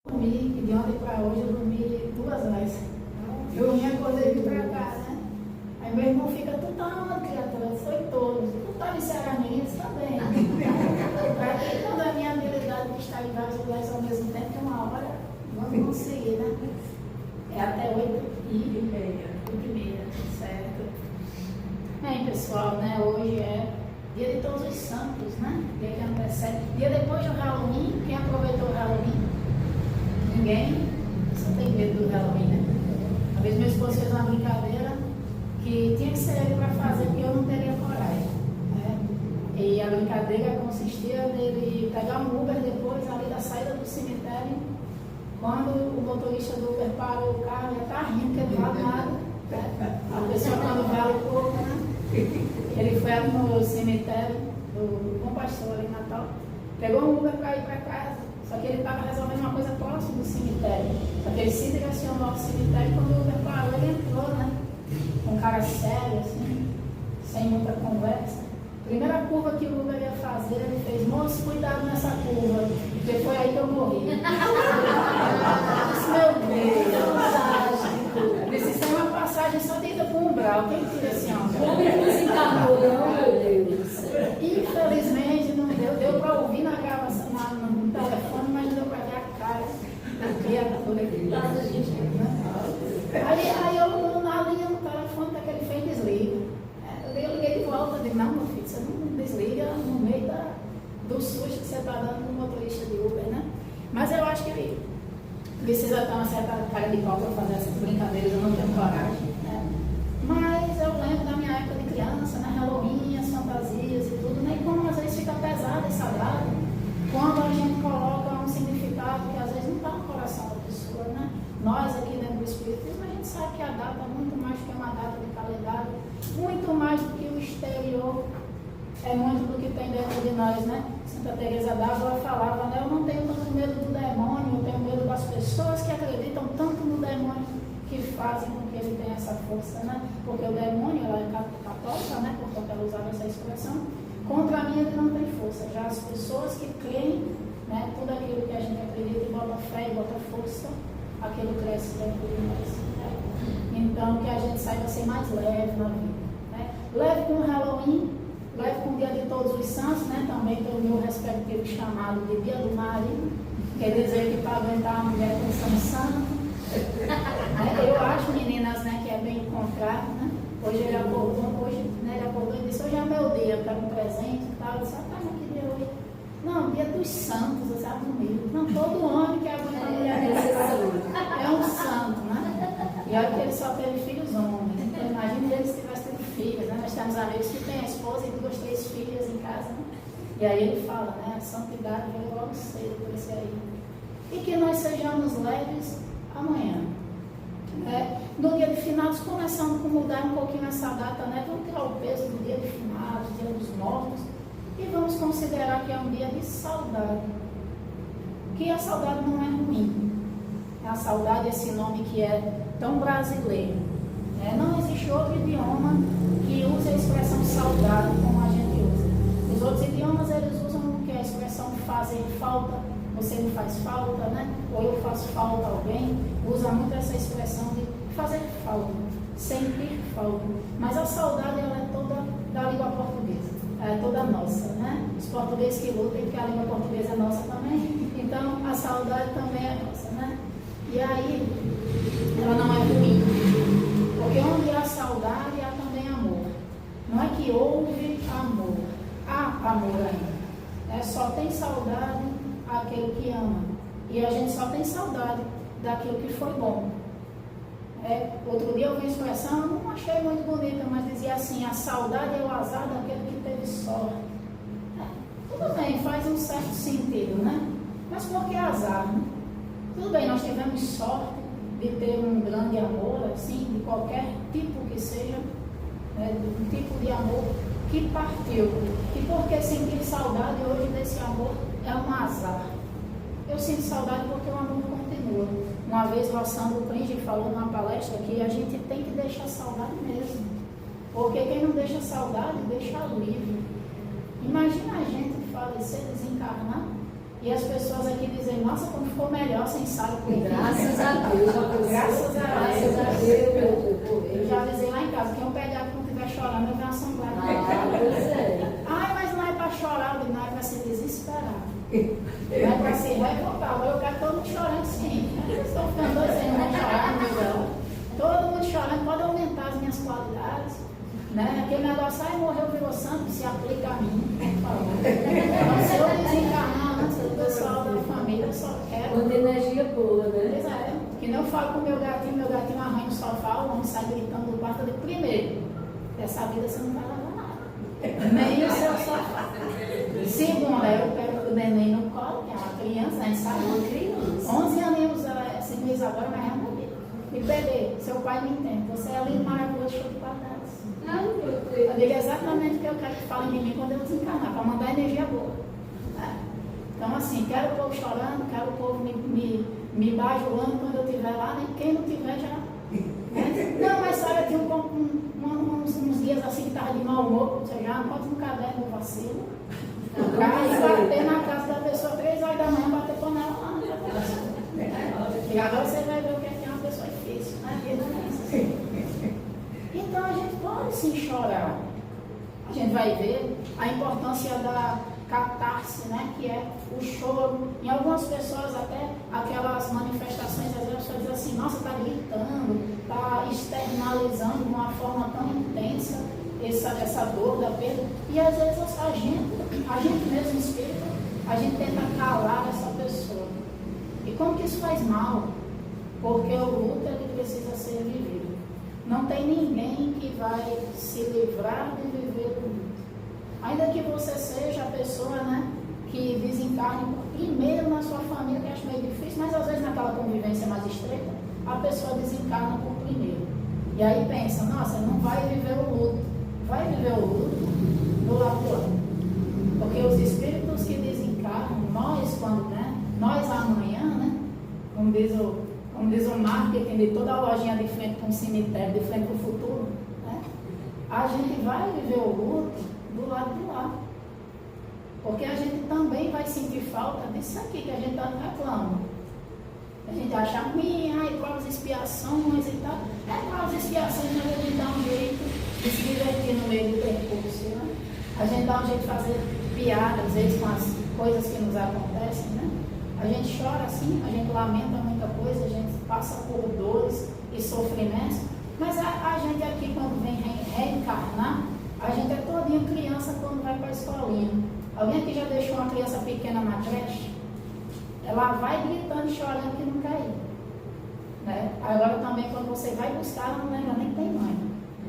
Dormi, e de ontem para hoje eu dormi 2 vezes. Dormi, acordei e vim para cá, né? Aí meu irmão fica, tu tá onde, criatura? Eu sou todo. Tu tá em Cearanense também. Quando a minha habilidade de estar em vários lugares ao mesmo tempo, que uma hora vamos conseguir, né? É até 8h30, certo? Bem, pessoal, né? Hoje é dia de Todos os Santos, né? Dia que antecede. Dia depois do Halloween, quem aproveitou o Halloween? Ninguém? Só tem medo do Halloween, né? Uma vez meu esposo fez uma brincadeira que tinha que ser ele para fazer, porque eu não teria coragem, né? E a brincadeira consistia nele pegar um Uber depois, ali da saída do cemitério. Quando o motorista do Uber parou o carro, ele está rindo, porque não vale nada, né? A pessoa quando vale pouco, né? Ele foi ali no cemitério do Bom Pastor, ali em Natal, pegou um Uber para ir para casa, só que ele estava resolvendo uma coisa próxima do cemitério. Só que ele se direcionou ao cemitério, quando o Uber parou, ele entrou, né? Com cara sério, assim, sem muita conversa. Primeira curva que o Uber ia fazer, ele fez, moço, cuidado nessa curva, porque foi aí que eu morri. Eu disse, meu Deus, disse, isso é uma passagem só de ida para o umbral, quem tira esse homem? Infelizmente não deu para ouvir na gravação, no telefone, mas não deu para ver a cara da criatura aqui. Aí eu na linha no telefone daquele fez desliga. Eu liguei de volta, disse, não, meu filho, você não desliga no meio do susto que você está dando no motorista de Uber, né? Mas eu acho que ele precisa ter uma certa cara de pau para fazer essas brincadeiras, eu não tenho coragem, né? Mas eu lembro da minha época de criança, né? Halloween, as fantasias e tudo, né? E como às vezes fica pesado essa data, quando a gente coloca um significado que às vezes não está no coração da pessoa, né? Nós aqui dentro do Espiritismo, a gente sabe que a data é muito mais do que uma data de calendário, muito mais do que o exterior, é muito do que tem dentro de nós, né? Santa Teresa d'Ávila falava, né? Eu não tenho tanto medo do demônio, eu tenho medo das pessoas que acreditam tanto no demônio, que fazem com que ele tenha essa força, né? Porque o demônio, ela é católica, né? Portanto, ela usava essa expressão. Contra mim ele não tem força. Já as pessoas que creem, né? Tudo aquilo que a gente acredita e bota fé e bota força, aquilo cresce dentro de nós, né? Então, que a gente saiba ser mais leve na vida, né? Leve com o Halloween, leve com o Dia de Todos os Santos, né? Também tem o meu respectivo chamado de Dia do Marido, quer dizer que para aguentar a mulher tem que ser um santo. Eu acho, meninas, né, que é bem o contrário, né? Hoje ele acordou, e disse, hoje é meu dia, eu quero um presente e tal. Eu disse, que dia hoje? Não, dia dos santos, eu sabe comigo. Não, todo homem que aguenta a mulher é um santo, né? E olha que ele só teve filhos homens. Então imagina ele se tivesse tido filhos, né? Nós temos amigos que têm a esposa e 2, 3 filhas em casa, né? E aí ele fala, né? A santidade veio logo cedo por esse aí. E que nós sejamos leves amanhã. No dia de finados, começando a mudar um pouquinho essa data, né? Vamos tirar o peso do dia de finados, dia dos mortos, e vamos considerar que é um dia de saudade. Que a saudade não é ruim. A saudade, esse nome que é tão brasileiro. Não existe outro idioma que use a expressão saudade como a gente usa. Os outros idiomas, eles usam o que é a expressão fazer falta, você me faz falta, né? Ou eu faço falta a alguém. Usa muito essa expressão de fazer falta, sentir falta. Mas a saudade, ela é toda da língua portuguesa, ela é toda nossa, né? Os portugueses que lutam, porque a língua portuguesa é nossa também. Então, a saudade também é nossa, né? E aí, ela não é ruim. Porque onde há saudade, há também amor. Não é que houve amor. Há amor ainda. Só tem saudade aquele que ama. E a gente só tem saudade daquilo que foi bom. Outro dia eu vi uma expressão, eu não achei muito bonita, mas dizia assim, a saudade é o azar daquele que teve sorte. Tudo bem, faz um certo sentido, né? Mas por que azar, né? Tudo bem, nós tivemos sorte de ter um grande amor, assim, de qualquer tipo que seja, né? Um tipo de amor que partiu. E porque sentir saudade hoje desse amor é um azar. Eu sinto saudade porque o amor continua. Uma vez o Sandro Príncipe falou numa palestra que a gente tem que deixar saudade mesmo. Porque quem não deixa saudade, deixa livre. Imagina a gente falecer, desencarnar E as pessoas aqui dizem, nossa, como ficou melhor sem sal e Graças a Deus. Graças a Deus. Eu já avisei lá em casa, quem o pediatra não estiver chorando, eu venho assombrar. Pois é. Ai, mas não é para chorar, não é para se desesperar. Não é para se revoltar. Eu quero todo mundo chorando sim. Vocês estão ficando dois sem não chorar no meu dela. Todo mundo chorando, pode aumentar as minhas qualidades. Né? Aquele negócio, ai, morreu, virou santo, se aplica a mim, por favor. Então, se eu desencarnar antes do pessoal da família, eu só quero. Quanta energia boa, né? Pois é, que não falo com meu gatinho arranha o sofá, o homem sai gritando do quarto de primeiro. Dessa vida você não vai levar nada. Nem o seu sofá. Segundo, eu pego o neném no colo, que é uma criança, a gente sabe, uma criança. 11 aninhos, 5 meses agora, mas é uma vida. E bebê, seu pai me entende, você é lindo, maravilhoso, show de qualidade. Eu digo exatamente o que eu quero que falem de mim quando eu desencarnar, para mandar energia boa. Então, assim, quero o povo chorando, quero o povo me bajulando quando eu estiver lá, nem quem não tiver já. Não, mas sabe, eu tinha uns dias assim que estava de mau humor, você já bota no caderno do vacilo. E bater na casa da pessoa 3 horas da manhã, bater panela lá. E agora você vai ver o que é uma pessoa difícil, né? Então a gente pode sim chorar. A gente vai ver a importância da catarse, né? Que é o choro. Em algumas pessoas até aquelas manifestações, às vezes a pessoa diz assim, nossa, está gritando, está externalizando de uma forma tão intensa essa dor da perda. E às vezes a gente mesmo espírito, a gente tenta calar essa pessoa. E como que isso faz mal? Porque o luto ele precisa ser vivido. Não tem ninguém que vai se livrar de viver o luto. Ainda que você seja a pessoa, né, que desencarne primeiro na sua família, que acho meio difícil, mas às vezes naquela convivência mais estreita, a pessoa desencarna por primeiro. E aí pensa, nossa, não vai viver o luto. Vai viver o luto do lado do lado. Porque os espíritos que desencarnam, nós amanhã, né, como diz o marketing de toda a lojinha de frente com o cemitério, de frente para o futuro, né? A gente vai viver o luto do lado de lá. Porque a gente também vai sentir falta disso aqui que a gente está reclamando. A gente acha ruim, provas expiações e tal. Provas expiações, mas a gente dá um jeito de se divertir no meio do percurso, né? A gente dá um jeito de fazer piada, às vezes, com as coisas que nos acontecem, né? A gente chora assim, a gente lamenta muita coisa, a gente passa por dores e sofrimentos, mas a gente aqui, quando vem reencarnar, a gente é todinha criança quando vai para a escolinha. Alguém aqui já deixou uma criança pequena na creche? Ela vai gritando e chorando que não quer ir. Né? Agora também, quando você vai buscar, ela não lembra nem que tem mãe,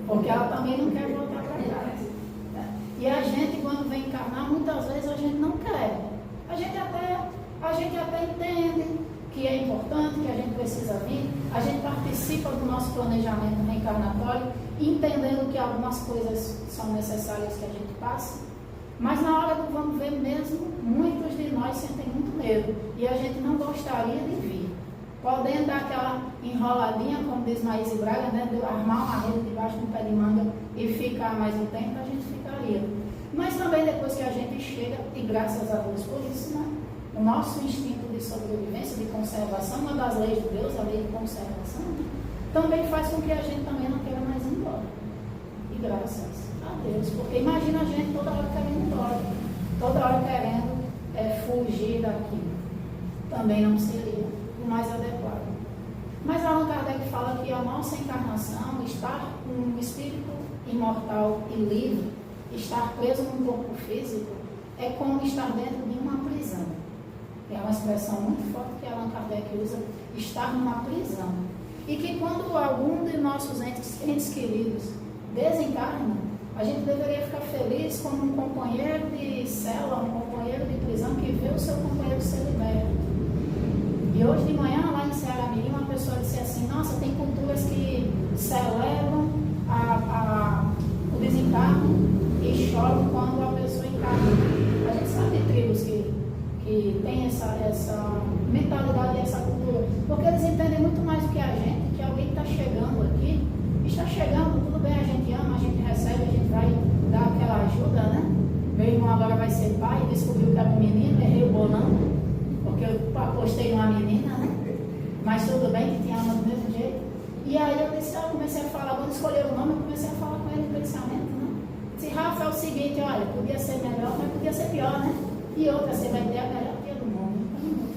porque ela também não quer voltar para casa. Né? E a gente, quando vem encarnar, muitas vezes a gente não quer. A gente até entende que é importante, que a gente precisa vir, a gente participa do nosso planejamento reencarnatório, entendendo que algumas coisas são necessárias que a gente passe, mas na hora do vamos ver mesmo, muitos de nós sentem muito medo e a gente não gostaria de vir. Podendo dar aquela enroladinha, como diz Maíse Braga, né, de armar uma rede debaixo do pé de manga e ficar mais um tempo, a gente ficaria. Mas também depois que a gente chega, e graças a Deus por isso, né? O nosso instinto de sobrevivência, de conservação, uma das leis de Deus, a lei de conservação, também faz com que a gente também não queira mais ir embora. E graças a Deus, porque imagina a gente toda hora querendo ir embora, toda hora querendo fugir daquilo. Também não seria o mais adequado. Mas Allan Kardec fala que a nossa encarnação, estar com um espírito imortal e livre, estar preso num corpo físico, é como estar dentro de uma prisão. É uma expressão muito forte que Allan Kardec usa, estar numa prisão. E que quando algum de nossos entes queridos desencarna, a gente deveria ficar feliz como um companheiro de cela, um companheiro de prisão que vê o seu companheiro ser liberto. E hoje de manhã, lá em Ceará Mirim, uma pessoa disse assim, nossa, tem culturas que celebram o desencarno e choram quando a pessoa encarna. A gente sabe de tribos que tem essa mentalidade, essa cultura, porque eles entendem muito mais do que a gente, que alguém está chegando aqui, está chegando, tudo bem, a gente ama, a gente recebe, a gente vai dar aquela ajuda, né? Meu irmão agora vai ser pai, descobriu que era um menino, errei o bolão, porque eu apostei numa menina, né? Mas tudo bem, que te ama do mesmo jeito. E aí eu disse, eu comecei a falar, quando escolher o nome, eu comecei a falar com ele no pensamento, né? Disse, Rafa, é o seguinte, olha, podia ser melhor, mas podia ser pior, né? E outra, você vai ter a melhor tia do mundo.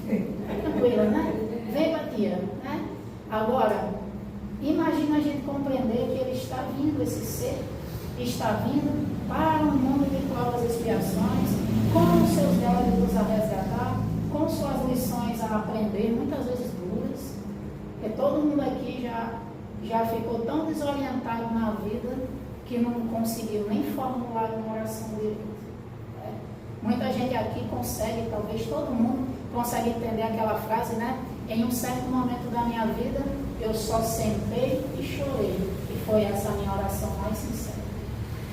Então, tranquila, né? Vem pra tia, né? Agora, imagina a gente compreender que ele está vindo, esse ser, está vindo para um mundo de provas e expiações, com os seus débitos a resgatar, com suas lições a aprender, muitas vezes duras, porque todo mundo aqui já ficou tão desorientado na vida que não conseguiu nem formular uma oração direito. Muita gente aqui consegue, talvez todo mundo consegue entender aquela frase, né? Em um certo momento da minha vida, eu só sentei e chorei. E foi essa a minha oração mais sincera.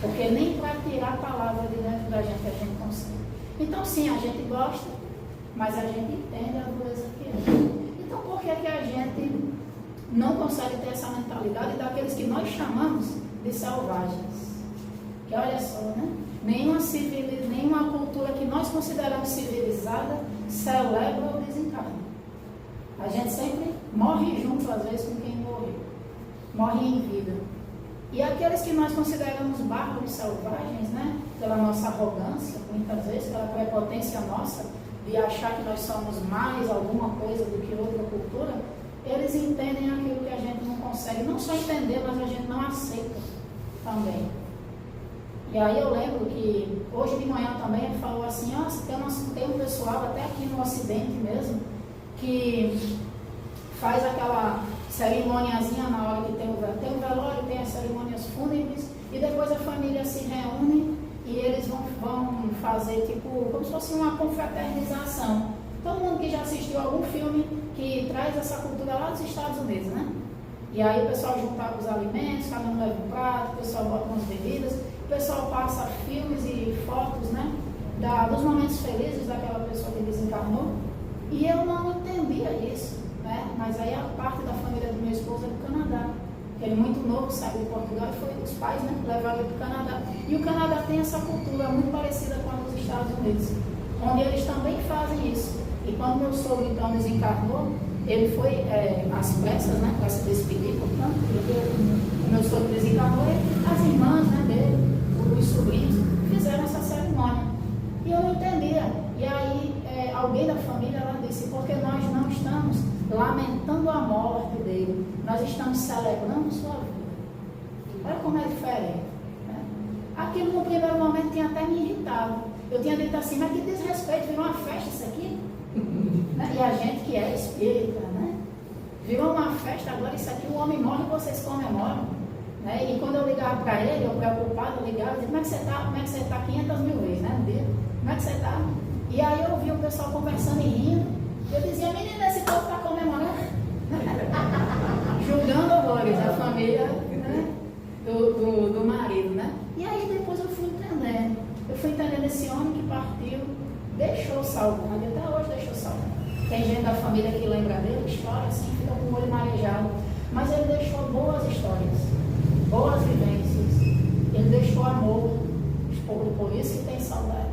Porque nem para tirar a palavra de dentro da gente a gente consegue. Então sim, a gente gosta, mas a gente entende a dureza que é. Então por que a gente não consegue ter essa mentalidade daqueles que nós chamamos de selvagens? Que olha só, né? Nenhuma cultura que nós consideramos civilizada celebra o desencarne. A gente sempre morre junto, às vezes, com quem morreu. Morre em vida. E aqueles que nós consideramos bárbaros selvagens, né? Pela nossa arrogância, muitas vezes, pela prepotência nossa, de achar que nós somos mais alguma coisa do que outra cultura, eles entendem aquilo que a gente não consegue, não só entender, mas a gente não aceita também. E aí eu lembro que hoje de manhã também ele falou assim, tem um pessoal até aqui no Ocidente mesmo, que faz aquela cerimoniazinha na hora que tem o velório, tem as cerimônias fúnebres, e depois a família se reúne e eles vão fazer tipo, como se fosse uma confraternização. Todo mundo que já assistiu algum filme que traz essa cultura lá dos Estados Unidos, né? E aí o pessoal junta os alimentos, cada um leva um prato, o pessoal bota umas bebidas, o pessoal passa filmes e fotos, né? Dos momentos felizes daquela pessoa que desencarnou. E eu não entendia isso, né? Mas aí a parte da família do meu esposo é do Canadá. Ele muito novo saiu de Portugal e foi os pais, né? Levaram ele para o Canadá. E o Canadá tem essa cultura muito parecida com a dos Estados Unidos, onde eles também fazem isso. E quando meu sogro então desencarnou, ele foi às pressas, né? Para se despedir, portanto, o meu sogro desencarnou e as irmãs, né, dele, os sobrinhos, fizeram essa cerimônia. E eu não entendia. E aí alguém da família lá disse, porque nós não estamos lamentando a morte dele, nós estamos celebrando sua vida. Olha como é diferente, né? Aquilo no primeiro momento tinha até me irritado. Eu tinha dito assim, mas que desrespeito, virou uma festa isso aqui? Né? E a gente que é espírita, né? Virou uma festa, agora isso aqui, o homem morre e vocês comemoram. Né? E quando eu ligava para ele, eu preocupado, eu ligava e dizia, como é que você está? Como é que você está? 500 mil vezes, né? Como é que você está? E aí eu ouvi o pessoal conversando e rindo. Eu dizia, menina, esse povo está comemorando. Julgando horrores a família, né? do marido, né? E aí depois eu fui entendendo. Eu fui entendendo esse homem que partiu, deixou saudade, até hoje deixou saudade. Tem gente da família que lembra dele, chora assim, fica com o olho marejado. Mas ele deixou boas histórias, boas vivências. Ele deixou amor, por isso que tem saudade.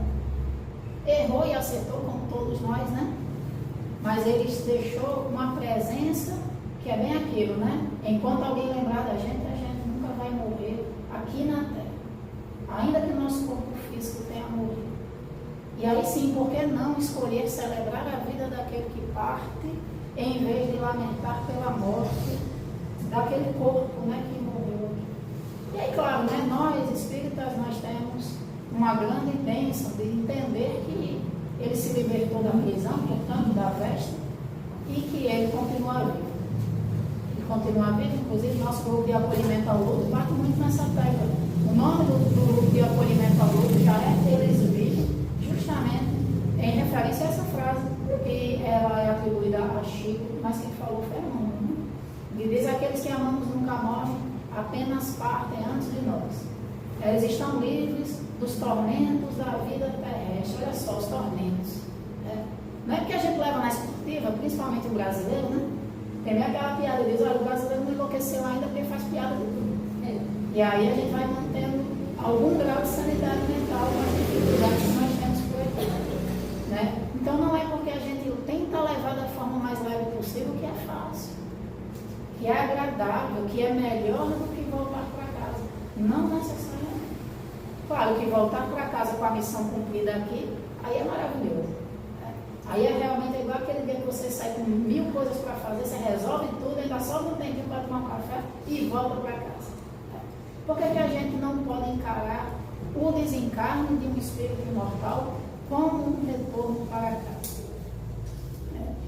Errou e acertou, como todos nós, né? Mas ele deixou uma presença que é bem aquilo, né? Enquanto alguém lembrar da gente, a gente nunca vai morrer aqui na Terra. Ainda que o nosso corpo físico tenha morrido. E aí sim, por que não escolher celebrar a vida daquele que parte, em vez de lamentar pela morte daquele corpo, né, que morreu aqui? E aí, claro, né, nós espíritas, nós temos uma grande bênção de entender que ele se libertou da prisão, portanto, da veste, e que ele continua vivo. Ele continua vivo, inclusive, nosso grupo de acolhimento ao luto bate muito nessa tecla. O nome do grupo de acolhimento ao luto já é Eles Vivem, justamente em referência a essa frase, que ela é atribuída a Chico, mas quem falou foi Emmanuel, né? Ele diz, aqueles que amamos nunca morrem, apenas partem antes de nós. Eles estão livres dos tormentos da vida terrestre. Olha só, os tormentos. Né? Não é porque a gente leva na esportiva, principalmente o brasileiro, né? Tem aquela piada, diz, olha, o brasileiro não enlouqueceu ainda porque faz piada de tudo. E aí a gente vai mantendo algum grau de sanidade mental com as dificuldades que nós temos por aqui. Né? Então não é porque a gente tem agradável, que é melhor do que voltar para casa. Não necessariamente. Claro que voltar para casa com a missão cumprida aqui, aí é maravilhoso. Aí é realmente igual aquele dia que você sai com 1000 coisas para fazer, você resolve tudo, ainda sobra um tempinho para tomar um café e volta para casa. Por que a gente não pode encarar o desencarne de um espírito imortal como um retorno para casa?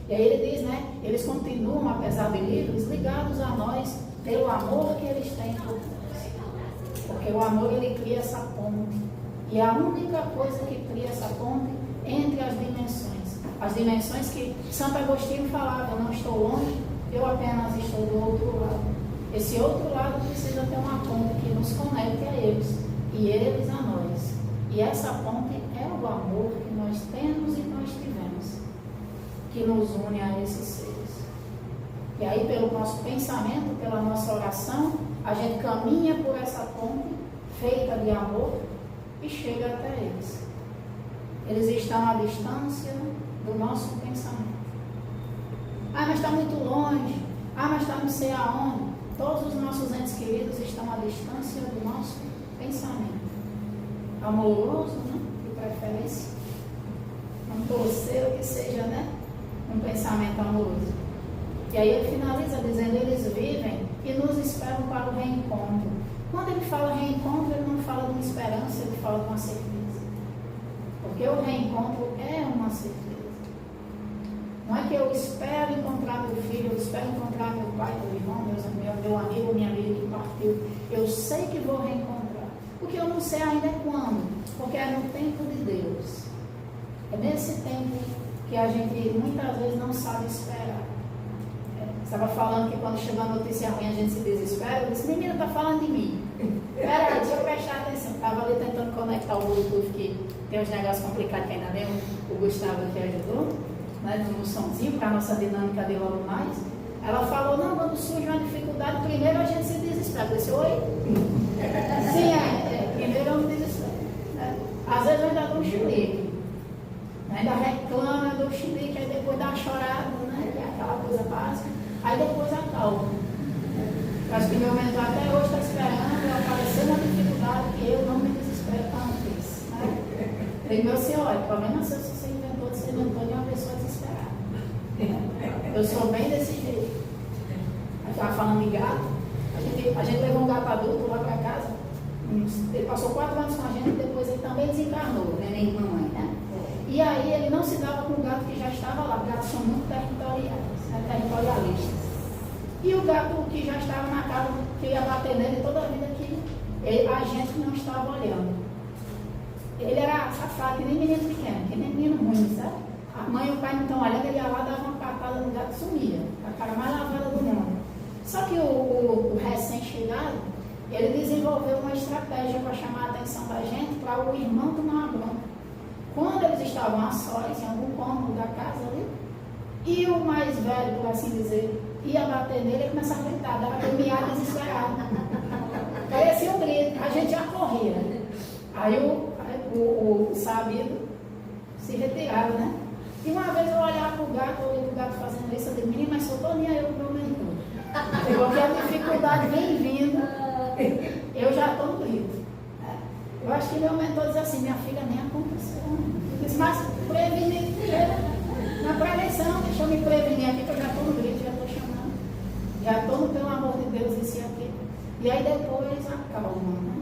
E aí ele diz, né? Eles continuam, apesar de livres, ligados a nós pelo amor que eles têm por nós. Porque o amor, ele cria essa ponte. E é a única coisa que cria essa ponte entre as dimensões. As dimensões que Santo Agostinho falava, eu não estou longe, eu apenas estou do outro lado. Esse outro lado precisa ter uma ponte que nos conecte a eles, e eles a nós. E essa ponte é o amor que nós temos e nós tivemos, que nos une a esses seres. E aí, pelo nosso pensamento, pela nossa oração, a gente caminha por essa ponte feita de amor e chega até eles. Eles estão à distância do nosso pensamento. Ah, mas está muito longe. Ah, mas está não sei aonde. Todos os nossos entes queridos estão à distância do nosso pensamento. Amoroso, né? De preferência. Vamos torcer que seja, né? Um pensamento amoroso. E aí ele finaliza dizendo, eles vivem e nos esperam para o reencontro. Quando ele fala reencontro, ele não fala de uma esperança, ele fala de uma certeza. Porque o reencontro é uma certeza. Não é que eu espero encontrar meu filho, eu espero encontrar meu pai, meu irmão, meu amigo, minha amiga que partiu. Eu sei que vou reencontrar. O que eu não sei ainda é quando, porque é no tempo de Deus. É nesse tempo que a gente muitas vezes não sabe esperar. Estava falando que quando chegou a notícia ruim a gente se desespera. Eu disse, menina, está falando de mim. Peraí, deixa eu prestar atenção. Estava ali tentando conectar o Bluetooth, que tem uns negócios complicados que ainda nem o Gustavo que ajudou, né, no somzinho, para a nossa dinâmica de logo mais. Ela falou, não, quando surge uma dificuldade, primeiro a gente se desespera. Eu disse, oi? Sim, primeiro eu me desespero. Às vezes eu ainda dou um chilique. Ainda reclama, dou um chilique, aí depois dá uma chorada, né, que é aquela coisa básica. Aí depois acalma. Acho que meu mentor até hoje está esperando aparecer uma dificuldade que eu não me desespero antes. Né? Eu digo, meu senhor, o problema é se você inventou de ser mentor de uma pessoa desesperada. Eu sou bem desse jeito. A gente estava falando de gato. A gente levou um gato adulto lá para casa. Ele passou 4 anos com a gente e depois ele também desencarnou, né? Nem mamãe, né? E aí ele não se dava com o gato que já estava lá. Os gatos são muito territorialistas. E o gato que já estava na casa, que ia bater nele toda a vida que a gente não estava olhando. Ele era safado, que nem menino pequeno, que nem menino ruim, sabe? A mãe e o pai não estão olhando, ele ia lá, dava uma patada no gato e sumia. A cara mais lavada do mundo. Só que o recém-chegado, ele desenvolveu uma estratégia para chamar a atenção da gente, para o irmão tomar uma bronca. Quando eles estavam a sós, em algum cômodo da casa ali, e o mais velho, por assim dizer, ia bater nele, ele começava a gritar, dava aquele miado desesperado. Parecia um grito, a gente já corria. Aí o sabido se retirava, né? E uma vez eu olhava para o gato, eu olhei para o gato fazendo isso, eu disse, menino, mas só estou nem aí para o meu mentor. Porque a dificuldade vem vindo, eu já estou no grito. Eu acho que meu mentor diz assim, minha filha nem aconteceu. Eu disse, mas prevenir, na prevenção, deixa eu me prevenir aqui, que eu já estou no grito, já estou chamando. Já estou no pelo amor de Deus, isso e aquilo. E aí depois acalma, né?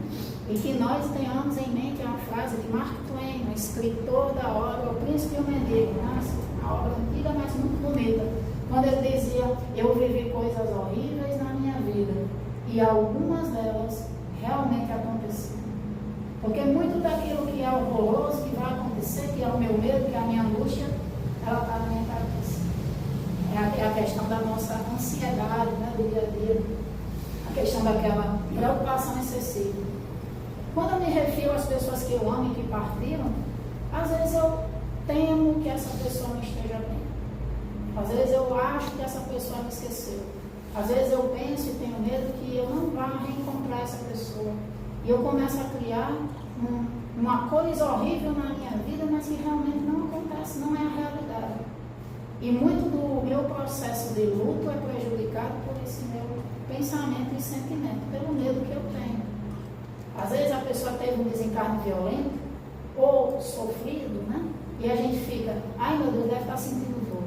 E que nós tenhamos em mente uma frase de Mark Twain, um escritor da obra O Príncipe e o Mendigo, uma obra antiga, mas muito bonita. Quando ele dizia, eu vivi coisas horríveis na minha vida, e algumas delas realmente aconteceram. Porque muito daquilo que é horroroso, que vai acontecer, que é o meu medo, que é a minha angústia, ela está na minha cabeça. É a questão da nossa ansiedade, né, do dia a dia. A questão daquela preocupação excessiva. Quando eu me refiro às pessoas que eu amo e que partiram, às vezes eu temo que essa pessoa não esteja bem. Às vezes eu acho que essa pessoa me esqueceu. Às vezes eu penso e tenho medo que eu não vá reencontrar essa pessoa. E eu começo a criar uma coisa horrível na minha vida, mas que realmente não acontece, não é a realidade. E muito do meu processo de luto é prejudicado por esse meu pensamento e sentimento, pelo medo que eu tenho. Às vezes a pessoa teve um desencarne violento ou sofrido, né? E a gente fica, ai meu Deus, deve estar sentindo dor.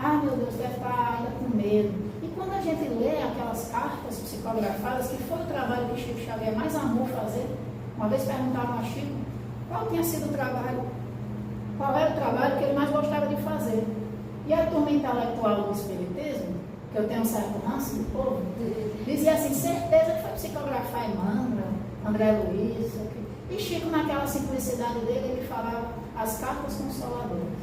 Ai meu Deus, deve estar ainda com medo. E quando a gente lê aquelas cartas psicografadas, que foi o trabalho que Chico Xavier mais amou fazer, uma vez perguntaram a Chico qual tinha sido o trabalho, qual era o trabalho que ele mais gostava de fazer. E a turma intelectual do Espiritismo, que eu tenho um certo ranço do povo, dizia assim, certeza que foi psicografar Emmanuel, André Luiz. E Chico, naquela simplicidade dele, ele falava as cartas consoladoras.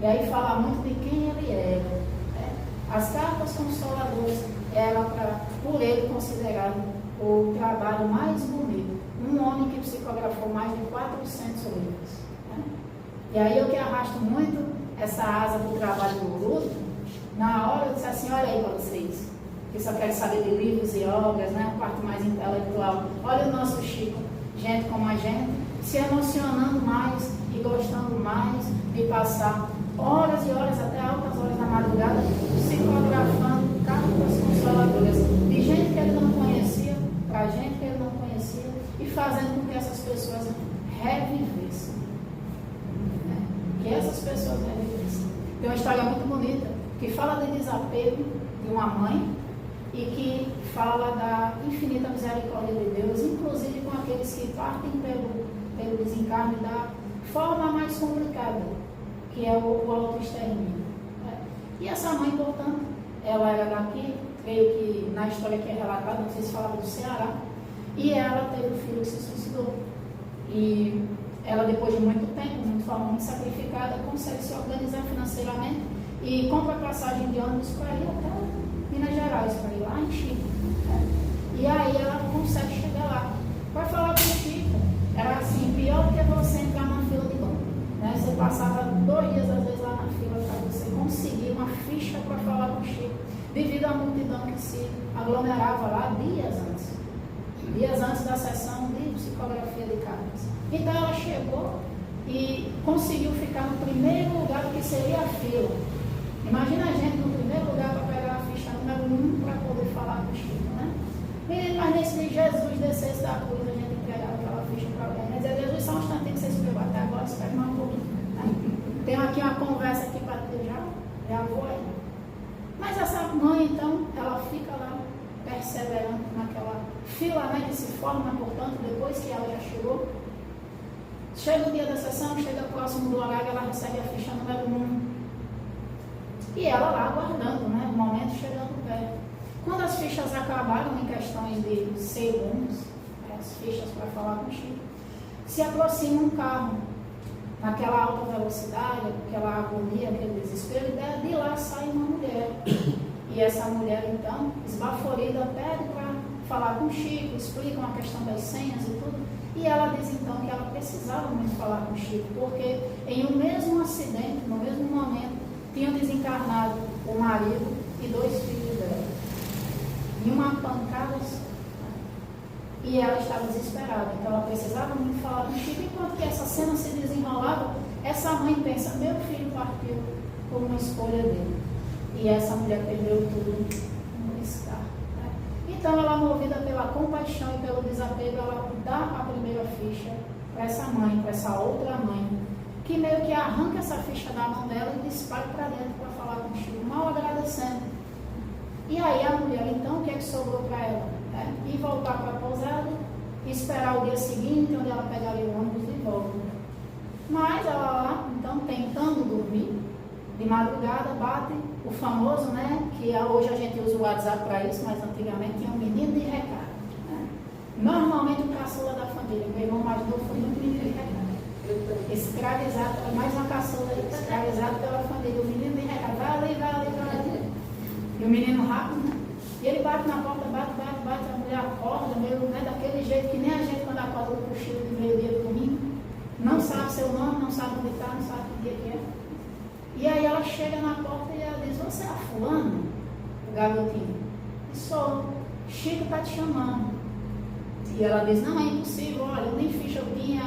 E aí fala muito de quem ele era. Né? As cartas consoladoras eram, por ele, considerado o trabalho mais bonito. Um homem que psicografou mais de 400 livros. Né? E aí eu que arrasto muito essa asa do trabalho do luto, na hora eu disse assim, olha aí para vocês, que só querem saber de livros e obras, né? A parte mais intelectual. Olha o nosso Chico, gente como a gente, se emocionando mais e gostando mais de passar horas e horas, até altas horas da madrugada, psicografando cartas consoladoras de gente que ele não conhecia, para gente que ele não conhecia, e fazendo com que essas pessoas revivessem. Que essas pessoas revivessem. Tem uma história muito bonita, que fala de desapego de uma mãe e que fala da infinita misericórdia de Deus, inclusive com aqueles que partem pelo desencarne da forma mais complicada, que é o autoextermínio. E essa mãe, portanto, ela era daqui, creio que na história que é relatada, não sei se falava do Ceará, e ela teve um filho que se suicidou. E ela, depois de muito tempo, muito forma muito sacrificada, consegue se organizar financeiramente e compra passagem de ônibus para ir até Minas Gerais, para ir lá em Chico. E aí ela consegue chegar lá. Vai falar com o Chico, era assim, pior do que você entrar na fila de banco. Né? Você passava 2 dias, às vezes, lá na fila para você conseguir uma ficha para falar com o Chico, devido à multidão que se aglomerava lá dias antes da sessão de psicografia de cartas. Então ela chegou e conseguiu ficar no primeiro lugar do que seria a fila. Imagina a gente no primeiro lugar para pegar a ficha número 1 para poder falar com o Chico, né? Menino, mas nesse dia Jesus descesse da cruz, a gente entregava aquela ficha para alguém. Mas Jesus, só um instantinho que você esperou até agora, espera mais um pouquinho. Né? Tenho aqui uma conversa aqui para ter já vou aí. Mas essa mãe, então, ela fica lá perseverando naquela fila, né, que se forma, portanto, depois que ela já chegou. Chega o dia da sessão, chega próximo do horário, ela recebe a ficha número 1. E ela lá aguardando, né, o momento chegando perto. Quando as fichas acabaram, em questões de segundos, as fichas para falar com o Chico, se aproxima um carro, naquela alta velocidade, aquela agonia, aquele desespero, e de lá sai uma mulher. E essa mulher, então, esbaforida, pede para falar com o Chico, explica uma questão das senhas e tudo. E ela diz, então, que ela precisava muito falar com o Chico, porque em um mesmo acidente, no mesmo momento, tinham desencarnado o marido e 2 filhos dela. E uma pancada só. E ela estava desesperada, então ela precisava muito falar com o Chico. Enquanto que essa cena se desenrolava, essa mãe pensa, meu filho partiu por uma escolha dele. E essa mulher perdeu tudo no escar. Né? Então ela, movida pela compaixão e pelo desapego, ela dá a primeira ficha para essa mãe, para essa outra mãe, que meio que arranca essa ficha da mão dela e dispara para dentro para falar com o Chico, mal agradecendo. E aí a mulher, então, o que é que sobrou para ela? Né? Ir voltar para a pousada, esperar o dia seguinte, onde ela pegaria o ônibus de volta. Mas ela lá, então, tentando dormir, de madrugada, bate o famoso, né, que hoje a gente usa o WhatsApp para isso, mas antigamente tinha um menino de recado. Né? Normalmente o caçula da família, meu irmão mais novo foi muito menino de recado. Escravizado, mais uma caçula, escravizado pela família, o menino de recado, vai ali, vai ali, vai ali. E o menino rápido, né? E ele bate na porta, bate, a mulher acorda, meio, né, daquele jeito que nem a gente quando acorda no cochilo de meio-dia do domingo, não sabe seu nome, não sabe onde está, não sabe que dia que é. E aí ela chega na porta e ela diz, você é a fulana? O garotinho. E sou, Chico está te chamando. E ela diz, não, é impossível, olha, eu nem ficha eu tinha,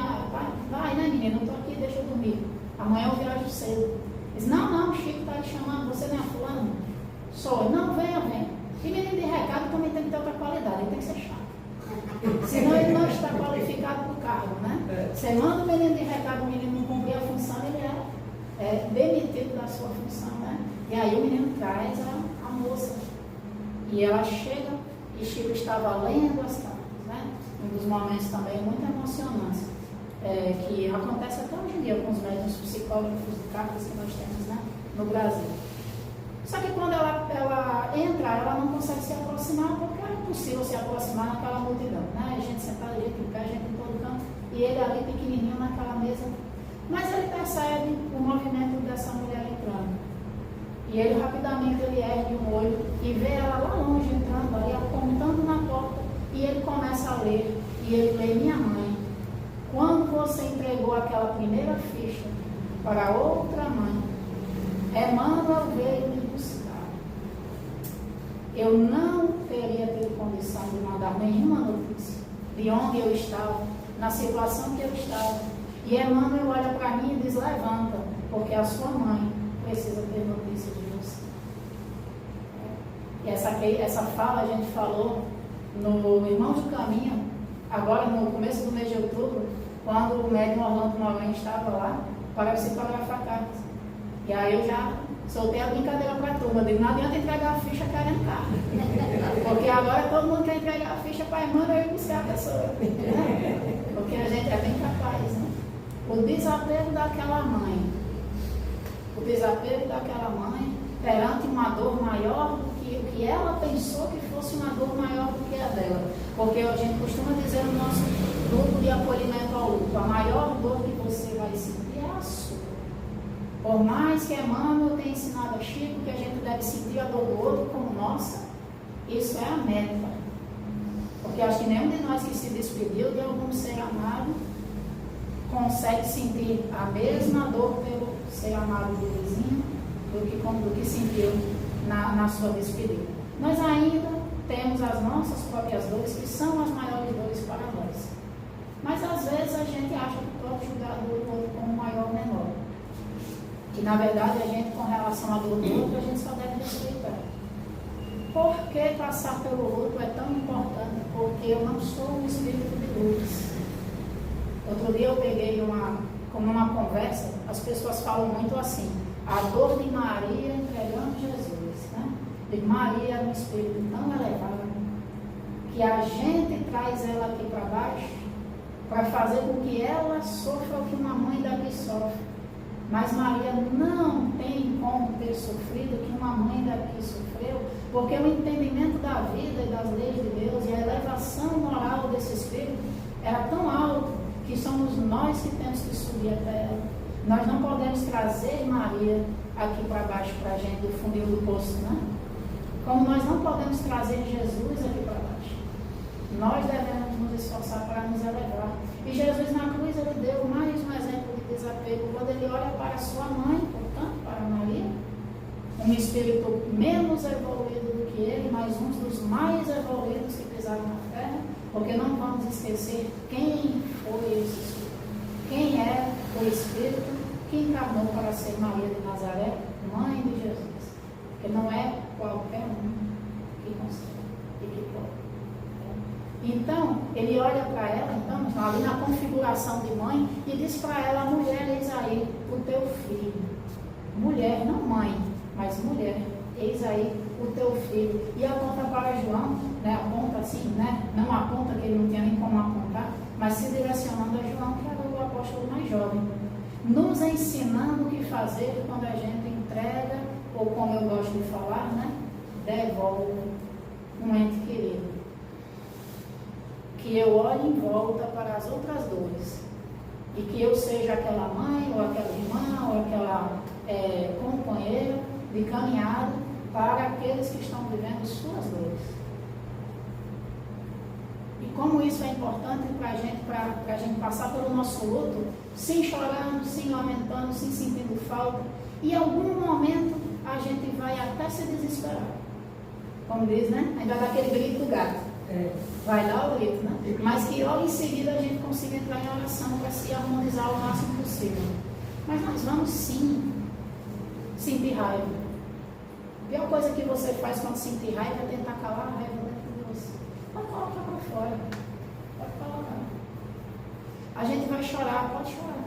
vai, né menina, não estou aqui, deixa eu dormir. Amanhã eu viajo cedo. Diz, não, o Chico está te chamando, você não é fulano? Sou eu. Não, venha. E menino de recado também tem que ter outra qualidade, ele tem que ser chato. Senão ele não está qualificado para o cargo, né? Você manda o menino de recado, o menino não cumprir a função, ele é demitido da sua função, né? E aí o menino traz a moça. E ela chega, e Chico estava lendo as cartas, né? Um dos momentos também muito emocionantes, que acontece até hoje em dia com os médicos psicólogos de cartas que nós temos, né, no Brasil. Só que quando ela entra, ela não consegue se aproximar, porque é impossível se aproximar naquela multidão, né? A gente sentada, gente em pé, gente em todo canto, e ele ali pequenininho naquela mesa. Mas ele percebe o movimento dessa mulher entrando. E ele rapidamente ergue um olho e vê ela lá longe entrando, ali apontando na porta, e ele começa a ler, e ele lê: minha mãe, quando você entregou aquela primeira ficha para outra mãe, Emmanuel veio me buscar. Eu não teria tido condição de mandar nenhuma notícia de onde eu estava, na situação que eu estava. E Emmanuel olha para mim e diz: levanta, porque a sua mãe precisa ter notícia de você. E essa fala a gente falou no Irmãos do Caminho, agora no começo do mês de outubro, quando o médium Orlando Moraes estava lá para psicografar cartas. E aí eu já soltei a brincadeira para a turma, digo, não adianta entregar a ficha querendo carta. Porque agora todo mundo quer entregar a ficha para a irmã e buscar a pessoa. Né? Porque a gente é bem capaz, né? O desapego daquela mãe. O desapego daquela mãe perante uma dor maior do que o que ela pensou que fosse uma dor maior do que a dela. Porque a gente costuma dizer no nosso grupo de acolhimento ao luto, a maior dor que você vai sentir é a sua. Por mais que Emmanuel tenha ensinado a Chico que a gente deve sentir a dor do outro como nossa, isso é a meta. Porque acho que nenhum de nós que se despediu de algum ser amado consegue sentir a mesma dor pelo ser amado do vizinho do que sentiu na sua despedida. Nós ainda temos as nossas próprias dores, que são as maiores dores para nós. Mas às vezes a gente acha que pode julgar a dor do outro como maior ou menor. Que na verdade a gente, com relação à dor do outro, a gente só deve respeitar. Por que passar pelo luto é tão importante? Porque eu não sou um espírito de luz. Outro dia eu peguei como uma conversa, as pessoas falam muito assim, a dor de Maria entregando Jesus, né? De Maria é um espírito tão elevado que a gente traz ela aqui para baixo para fazer com que ela sofra o que uma mãe daqui sofre. Mas Maria não tem como ter sofrido o que uma mãe daqui sofreu, porque o entendimento da vida e das leis de Deus e a elevação moral desse espírito era tão alto que somos nós que temos que subir até ela. Nós não podemos trazer Maria aqui para baixo para a gente, do fundinho do poço, né? Como nós não podemos trazer Jesus aqui para baixo. Nós devemos nos esforçar para nos elevar. E Jesus na cruz, ele deu mais um exemplo de desapego, quando ele olha para sua mãe, portanto, para Maria, um espírito menos evoluído do que ele, mas um dos mais evoluídos que pisaram na terra, porque não vamos esquecer quem foi esse espírito. Quem é o espírito que encarnou para ser Maria de Nazaré, mãe de Jesus? Porque não é qualquer um que consegue e que pode. Então, ele olha para ela, então, ali na configuração de mãe, e diz para ela: mulher, eis aí o teu filho. Mulher, não mãe, mas mulher, eis aí o teu filho. E aponta para João, né? Aponta assim, né? Não aponta, que ele não tinha nem como apontar, mas se direcionando a João, que era o apóstolo mais jovem, nos ensinando o que fazer quando a gente entrega, ou como eu gosto de falar, né? Devolve um ente querido. Que eu olhe em volta para as outras dores, e que eu seja aquela mãe, ou aquela irmã, ou aquela companheira de caminhada para aqueles que estão vivendo suas dores. E como isso é importante para a gente passar pelo nosso luto, sem chorando, sem lamentando, sem sentindo falta, e em algum momento a gente vai até se desesperar. Como diz, né? Ainda dá aquele grito do gato. Vai dar o grito, né? Mas que logo em seguida a gente consiga entrar em oração para se harmonizar o máximo possível. Mas nós vamos sim sentir raiva. A pior coisa que você faz quando sentir raiva é tentar calar a raiva dentro de você. Pode colocar para fora. Pode colocar. A gente vai chorar, pode chorar.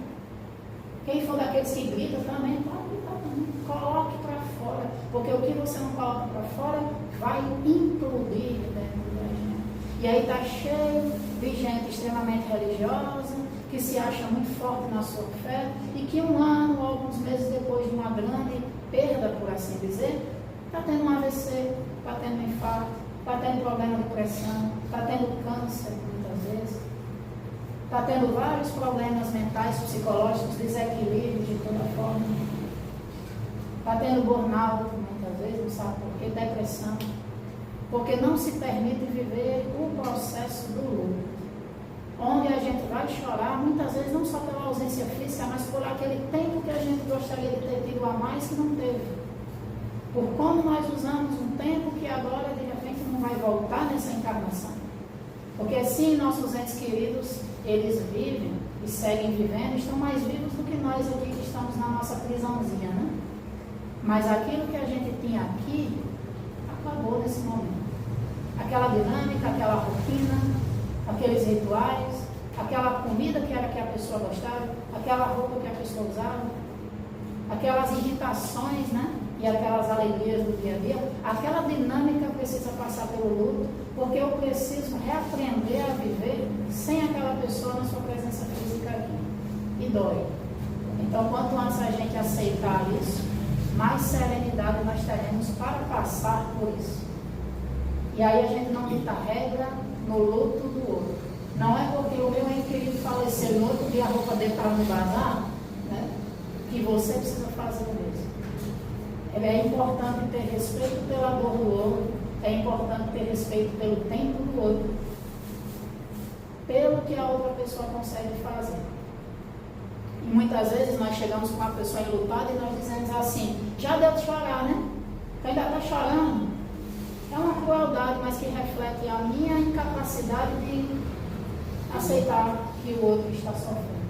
Quem for daqueles que grita também, pode gritar também. Coloque para fora. Porque o que você não coloca para fora vai implodir dentro da gente. E aí está cheio de gente extremamente religiosa, que se acha muito forte na sua fé e que um ano ou alguns meses depois de uma grande perda, por assim dizer, está tendo um AVC, está tendo um infarto, está tendo problema de pressão, está tendo câncer muitas vezes, está tendo vários problemas mentais, psicológicos, desequilíbrios de toda forma, está tendo burnout muitas vezes, não sabe por quê, depressão, porque não se permite viver o processo do luto, onde a gente vai chorar, muitas vezes não só pela ausência física, mas por aquele tempo que a gente gostaria de ter tido a mais que não teve. Por como nós usamos um tempo que agora, de repente, não vai voltar nessa encarnação. Porque sim, nossos entes queridos, eles vivem e seguem vivendo, estão mais vivos do que nós aqui que estamos na nossa prisãozinha, né? Mas aquilo que a gente tinha aqui, acabou nesse momento. Aquela dinâmica, aquela rotina, aqueles rituais, aquela comida que era que a pessoa gostava, aquela roupa que a pessoa usava, aquelas irritações, né? E aquelas alegrias do dia a dia, aquela dinâmica precisa passar pelo luto, porque eu preciso reaprender a viver sem aquela pessoa na sua presença física aqui. E dói. Então, quanto antes a gente aceitar isso, mais serenidade nós teremos para passar por isso. E aí a gente não dita regra no luto do outro. Não é porque o meu ente querido faleceu no outro dia a roupa dele para no bazar, né, que você precisa fazer o mesmo. É importante ter respeito pela dor do outro, é importante ter respeito pelo tempo do outro, pelo que a outra pessoa consegue fazer. E muitas vezes nós chegamos com uma pessoa enlutada e nós dizemos assim, já deu de chorar, né? Tu ainda está chorando. É uma crueldade, mas que reflete a minha incapacidade de aceitar que o outro está sofrendo.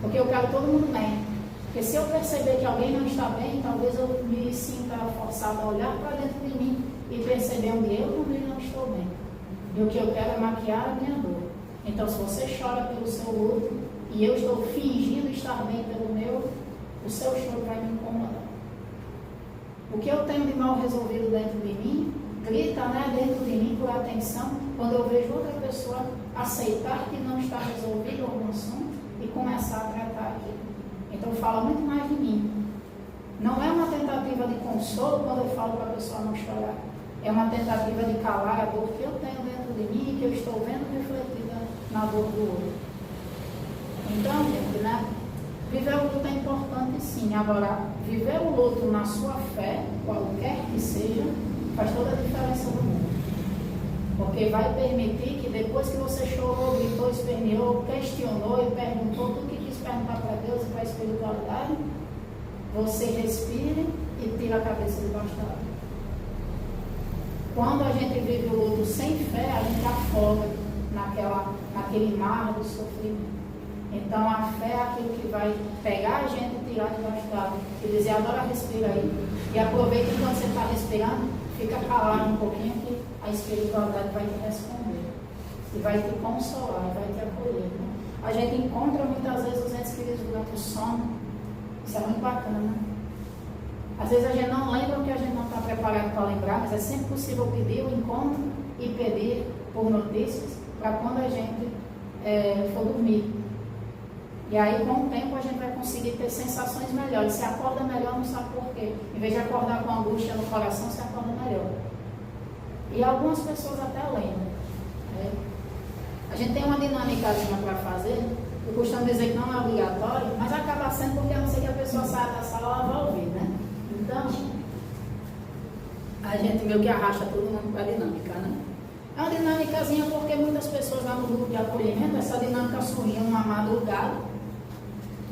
Porque eu quero todo mundo bem. Porque se eu perceber que alguém não está bem, talvez eu me sinta forçado a olhar para dentro de mim e perceber onde eu também não estou bem. E o que eu quero é maquiar a minha dor. Então, se você chora pelo seu luto e eu estou fingindo estar bem pelo meu, o seu choro vai me incomodar. O que eu tenho de mal resolvido dentro de mim, grita, né, dentro de mim por atenção, quando eu vejo outra pessoa aceitar que não está resolvido algum assunto e começar a tratar aquilo. Então fala muito mais de mim. Não é uma tentativa de consolo quando eu falo para a pessoa não chorar. É uma tentativa de calar a dor que eu tenho dentro de mim e que eu estou vendo refletida na dor do outro. Então, gente, né? Viver o luto é importante sim. Agora, viver o luto na sua fé, qualquer que seja, faz toda a diferença do mundo. Porque vai permitir que depois que você chorou, gritou, esperneou, questionou e perguntou tudo que quis perguntar para Deus e para a espiritualidade, você respire e tira a cabeça debaixo da água. Quando a gente vive o luto sem fé, a gente afoga naquele mar do sofrimento. Então a fé é aquilo que vai pegar a gente e tirar debaixo da água. E dizer, agora respira aí. E aproveita que quando você está respirando, fica calado um pouquinho que a espiritualidade vai te responder. E vai te consolar, vai te acolher. Né? A gente encontra muitas vezes os entes queridos durante o sono. Isso é muito bacana. Às vezes a gente não lembra porque a gente não está preparado para lembrar, mas é sempre possível pedir o encontro e pedir por notícias para quando a gente for dormir. E aí, com o tempo, a gente vai conseguir ter sensações melhores. Se acorda melhor, não sabe por quê. Em vez de acordar com angústia no coração, se acorda melhor. E algumas pessoas até lembram. Né? A gente tem uma dinâmicazinha para fazer. Eu costumo dizer que não é obrigatório, mas acaba sendo porque a não ser que a pessoa saia da sala, ela vai ouvir, né? Então, a gente meio que arrasta todo mundo para a dinâmica, né? É uma dinâmicazinha porque muitas pessoas lá no grupo de acolhimento, essa dinâmica surgiu numa madrugada,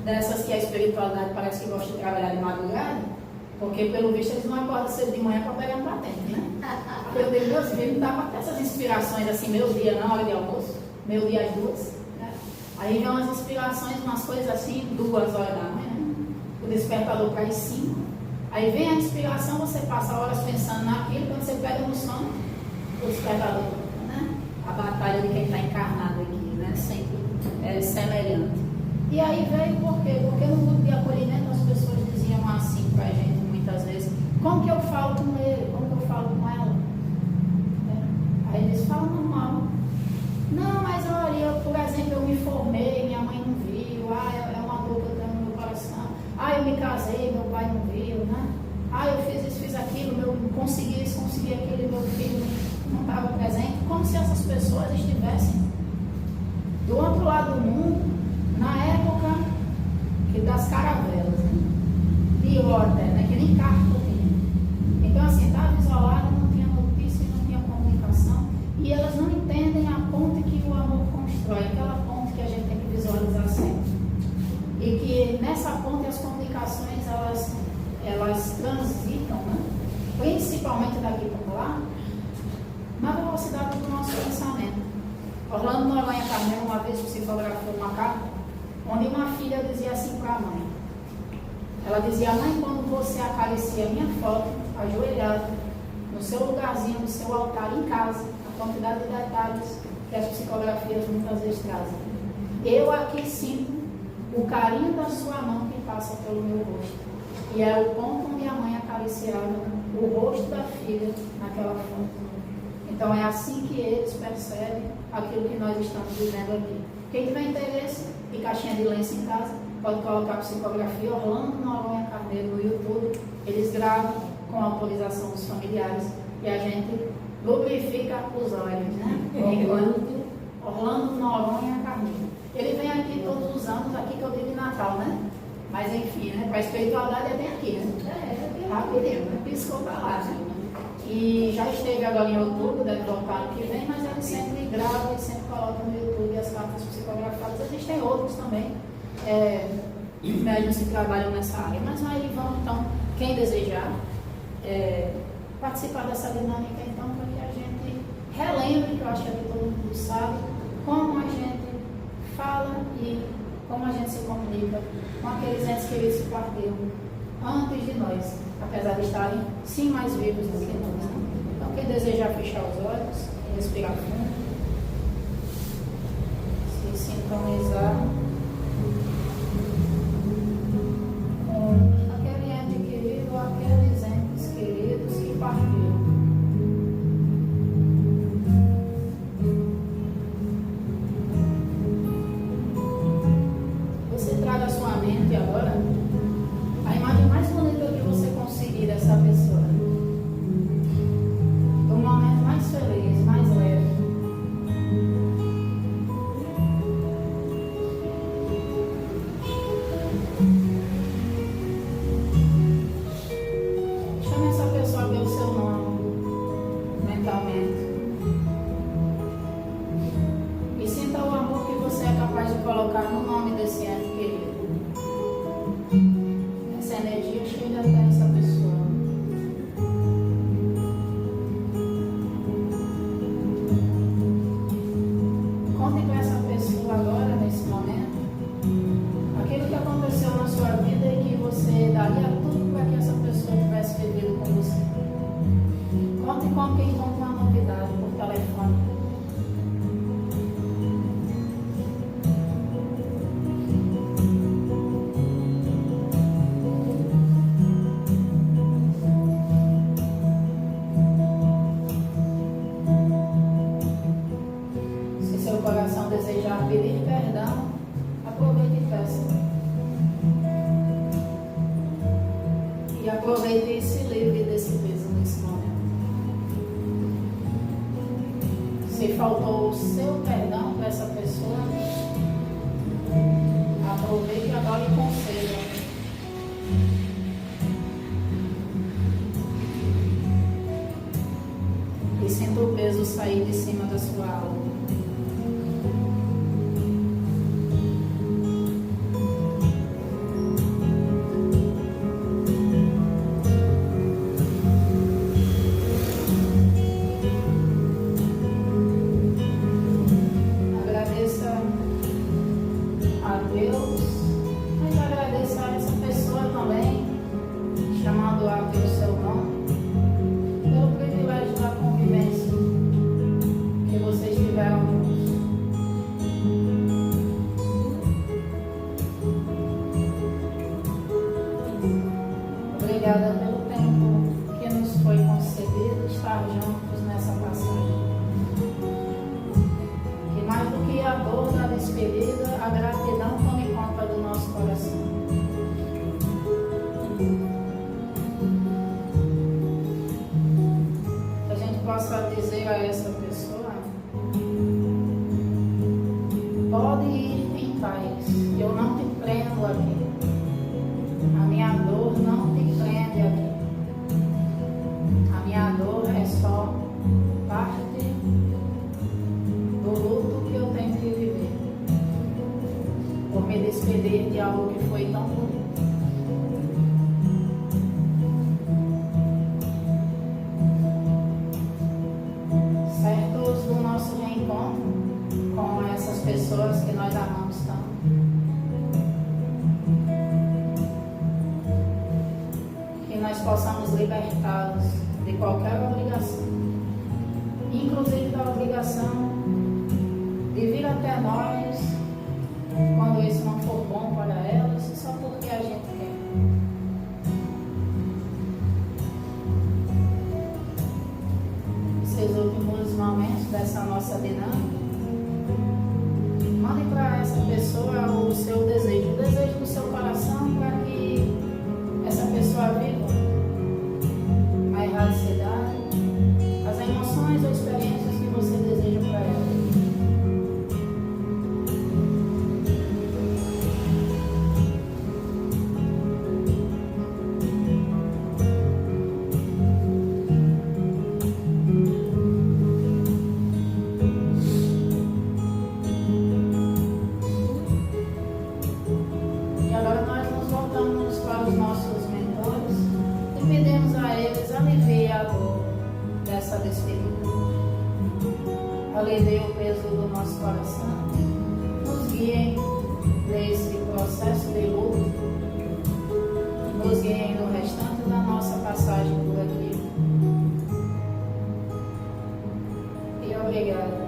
dessas que a espiritualidade parece que gosta de trabalhar de madrugada, porque pelo visto eles não acordam cedo de manhã para pegar um batente, né? Eu digo, Deus, não dá para ter essas inspirações assim, meu dia na hora de almoço, meu dia às 2, né? Aí vem umas inspirações, umas coisas assim, 2 horas da manhã, o despertador para as 5, Aí vem a inspiração, você passa horas pensando naquilo, quando você pega no sono, o despertador, né? A batalha de quem está encarnado aqui, né? Sempre é semelhante. E aí veio por quê? Porque no grupo de acolhimento as pessoas diziam assim pra gente muitas vezes: como que eu falo com ele? Como que eu falo com ela? Aí eles falam normal. Não, mas olha, eu, por exemplo, eu me formei, minha mãe não viu, é uma dor que eu tenho no meu coração. Eu me casei, meu pai não viu, né? Eu fiz isso, fiz aquilo, eu consegui isso, consegui aquilo, meu filho não estava presente. Como se essas pessoas estivessem do outro lado do mundo, na época das caravelas, né? Pior até, né? Que nem carta tinha. Então, assim, estava isolada, não tinha notícia, não tinha comunicação, e elas não entendem a ponte que o amor constrói, aquela ponte que a gente tem que visualizar sempre. E que nessa ponte as comunicações elas transitam, né? Principalmente daqui para lá, na velocidade do nosso pensamento. Orlando Noronha Carneiro uma vez psicografou uma carta onde uma filha dizia assim para a mãe. Ela dizia: mãe, quando você acaricia minha foto, ajoelhada, no seu lugarzinho, no seu altar em casa, a quantidade de detalhes que as psicografias muitas vezes trazem, eu aqui sinto o carinho da sua mão que passa pelo meu rosto. E é o ponto onde a mãe acariciava o rosto da filha naquela foto. Então é assim que eles percebem aquilo que nós estamos vivendo aqui. Quem tiver interesse e caixinha de lenço em casa, pode colocar a psicografia Orlando Noronha Carneiro no YouTube. Eles gravam com autorização dos familiares e a gente lubrifica os olhos, né? Enquanto Orlando Noronha Carneiro. Ele vem aqui todos os anos, aqui que eu digo Natal, né? Mas enfim, né? Para a espiritualidade é bem aqui, né? Rapidinho, né? Piscou para lá, né? E já esteve agora em outubro, deve voltar ano que vem, mas ele sempre grava e sempre coloca no YouTube as cartas psicografadas. Existem outros também, médiuns que trabalham nessa área, mas aí vão, então, quem desejar participar dessa dinâmica, então, para que a gente relembre, que eu acho que aqui todo mundo sabe, como a gente fala e como a gente se comunica com aqueles entes queridos que partiram antes de nós, apesar de estarem sim mais vivos do que nós. Então, quem desejar fechar os olhos, respirar fundo, se sintonizar com aquele ente querido ou aqueles entes queridos que partiram. Você traga à sua mente agora a imagem mais bonita que você conseguir dessa pessoa. Do momento mais feliz, mais leve. Chame essa pessoa pelo seu nome, mentalmente. E sinta o amor que você é capaz de colocar no nome desse ente querido. Essa energia chega até essa pessoa. Conte com essa pessoa agora, nesse momento, aquilo que aconteceu na sua vida e que você daria tudo para que essa pessoa tivesse vivido com você. Conte com quem conta uma novidade por telefone. Coração desejar pedir perdão, aproveite e peça. E aproveite e se livre desse peso nesse momento. Se faltou o seu perdão para essa pessoa, aproveite agora e conceda. E sinta o peso sair de cima da sua alma. Chamando obrigada pelo tempo que nos foi concedido estar juntos nessa passagem. E mais do que a dor da despedida, a gratidão tome conta do nosso coração. Que a gente possa dizer a essa pessoa: pode ir em paz, eu não te prendo aqui. A minha dor não te prende aqui. A minha dor é só parte do luto que eu tenho que viver, por me despedir de algo que foi tão bonito. Certos do nosso reencontro com essas pessoas que nós amamos tanto, que nós possamos libertá-los de qualquer obrigação, inclusive da obrigação de vir até nós quando isso não for bom para elas, só porque a gente quer. Esses últimos momentos dessa nossa dinâmica, mande para essa pessoa o seu desejo, o desejo do seu coração, para que essa pessoa viva a erradicidade, as emoções ou experiências que você deseja para ela. E agora nós nos voltamos para os nossos mentores e pedimos a eles aliviar a dor dessa despedida. Alivie o peso do nosso coração, nos guiem nesse processo de luto, nos guiem no restante da nossa passagem por aqui. E obrigada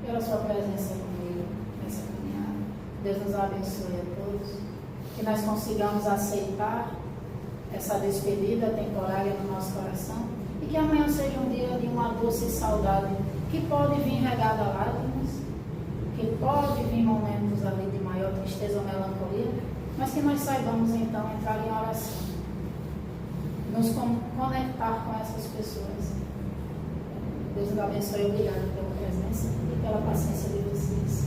pela sua presença comigo nessa caminhada. Deus nos abençoe a todos, que nós consigamos aceitar essa despedida temporária no nosso coração e que amanhã seja um dia de uma doce saudade, que pode vir regada a lágrimas, que pode vir momentos ali de maior tristeza ou melancolia, mas que nós saibamos então entrar em oração, nos conectar com essas pessoas. Deus nos abençoe, obrigado pela presença e pela paciência de vocês.